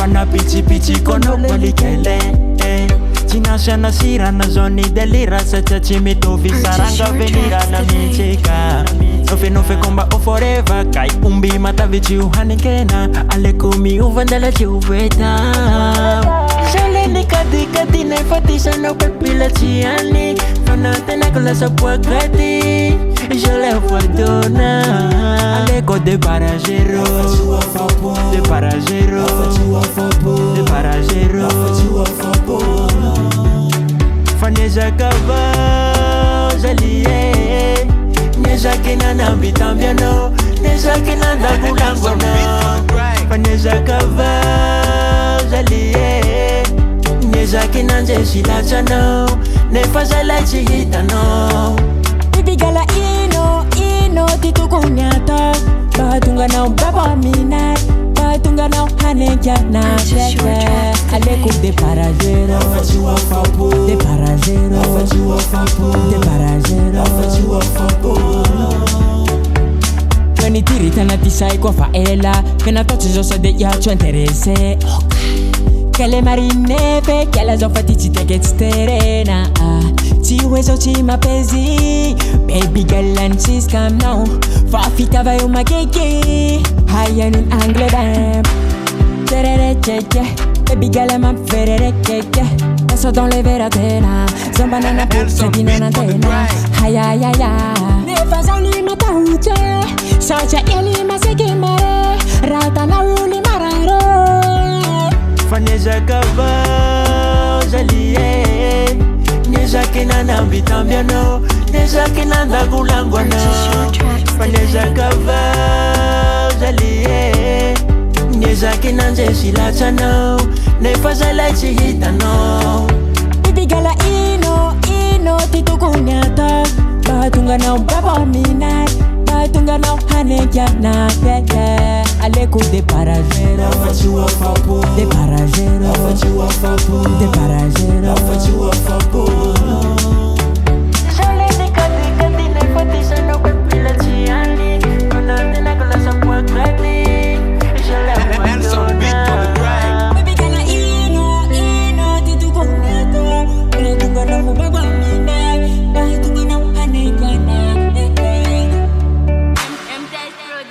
Fana pichi kono malikele Tinasiana sira na zoni delira Sacha chimitovi saranga venira na michika Nofe komba o forever Kai umbi mata vichi uhanikena Ale kumi uvandala chiuveta Jale ni kadi nefatisa no pepila chiani Fana tena kola sa puagati Jale fordona Aleko de paragero De paragero De paragero Faneza kava Jalie Neza kina nambi tambiano Neza kina ndagulangona Faneza kava Jalie Neza kina njesilachano Nefazala chihitano Baby gala ino titukunyata Batunga na baba minat Batunga na hanekya na peke Aleku de paragero De paragero De paragero Kani tirita na tisai kwa faela Kena tochi zosa de ya tu interesse Kele marine pe Kela zofa tichi teke tsterena Chiwezo chimapezi Baby girl and she's come now Fafita vai uma keke Higher in angle bam Terere cheche Baby girl I'm a ferere keke Eso dans les veratena Zambanana pulsa di non antena Haya ya ya Nefa zali matauche Sacha eli maseke mare Rata na uli mararo Faneza kava Jalie Neza kina nambi tambiano Neza kina ndagulangwana Faneza kava Jalie Neza kina njesilachano Nefazala chihitano Baby gala ino titukunyata Batunga na baba minat Batunga na hanekya na peke Aleku de paragero De paragero De paragero Jale ni kadi nefatisa no pepila chiani Konante na kola sa puagati Jale Baby gala ino titukunyata Batunga na baba minat Batunga na hanekya na peke mthprod.